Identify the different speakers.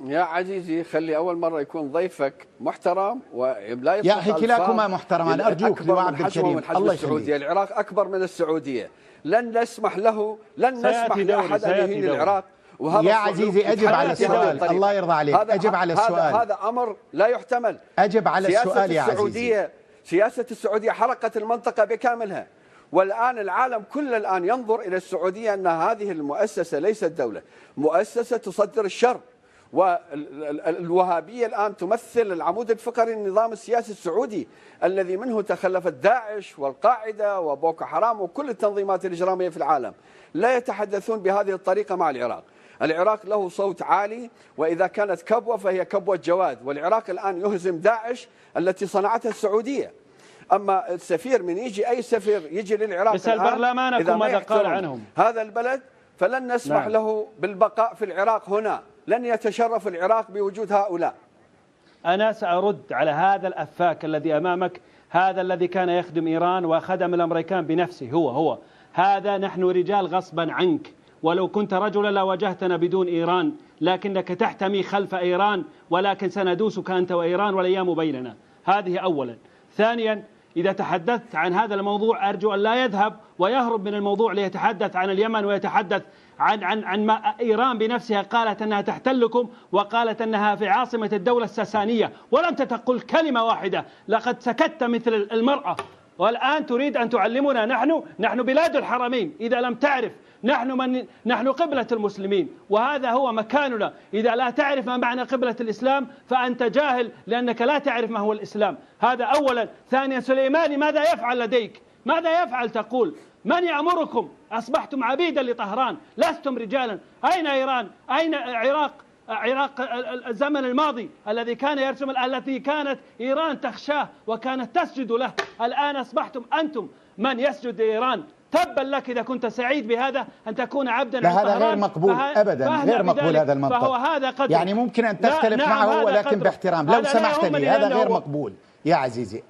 Speaker 1: يا عزيزي خلي أول مرة يكون ضيفك محترم ولا
Speaker 2: يا أخي كلاكما محترمان، أرجوك لواء عبد الكريم.
Speaker 1: الله يخليك. العراق أكبر من السعودية، لن نسمح لأحد أن يهين العراق.
Speaker 2: يا عزيزي أجب على السؤال، الله يرضى عليك، أجب على السؤال.
Speaker 1: هذا أمر لا يحتمل.
Speaker 2: أجب على السؤال يا عزيزي.
Speaker 1: سياسة السعودية حرقت المنطقة بكاملها، والآن العالم كله الآن ينظر إلى السعودية أن هذه المؤسسة ليست دولة، مؤسسة تصدر الشر، والوهابية الآن تمثل العمود الفقري للنظام السياسي السعودي الذي منه تخلفت داعش والقاعدة وبوكو حرام وكل التنظيمات الإجرامية في العالم. لا يتحدثون بهذه الطريقة مع العراق. العراق له صوت عالي، وإذا كانت كبوة فهي كبوة جواد، والعراق الآن يهزم داعش التي صنعتها السعودية. أما السفير من يجي أي سفير يجي للعراق
Speaker 3: بس برلمانكم ماذا قال عنهم
Speaker 1: هذا البلد فلن نسمح له بالبقاء في العراق هنا، لن يتشرف العراق بوجود هؤلاء.
Speaker 3: أنا سأرد على هذا الأفاك الذي أمامك، هذا الذي كان يخدم إيران وخدم الأمريكان بنفسه، هو هذا. نحن رجال غصبا عنك، ولو كنت رجلا لواجهتنا بدون إيران، لكنك تحتمي خلف إيران، ولكن سندوسك أنت وإيران والأيام بيننا. هذه أولا. ثانيا، إذا تحدثت عن هذا الموضوع أرجو أن لا يذهب ويهرب من الموضوع ليتحدث عن اليمن ويتحدث عن ما إيران بنفسها قالت أنها تحتلكم، وقالت أنها في عاصمة الدولة الساسانية، ولم تقل كلمة واحدة. لقد سكت مثل المرأة، والآن تريد أن تعلمنا. نحن بلاد الحرمين، إذا لم تعرف نحن قبلة المسلمين، وهذا هو مكاننا. إذا لا تعرف ما معنى قبلة الإسلام فأنت جاهل، لأنك لا تعرف ما هو الإسلام. هذا أولا. ثانيا، سليماني ماذا يفعل لديك؟ ماذا يفعل تقول؟ من يأمركم؟ أصبحتم عبيدا لطهران، لستم رجالا. أين إيران؟ أين عراق الزمن الماضي الذي كان يرسم، التي كانت إيران تخشاه وكانت تسجد له؟ الآن أصبحتم أنتم من يسجد لإيران. تبا لك إذا كنت سعيد بهذا أن تكون عبدا.
Speaker 2: لا، هذا غير مقبول أبدا، غير مقبول هذا المنطق.
Speaker 3: فهو هذا قدر.
Speaker 2: يعني ممكن أن تختلف معه ولكن باحترام، لو سمحت لي، هذا غير مقبول يا عزيزي.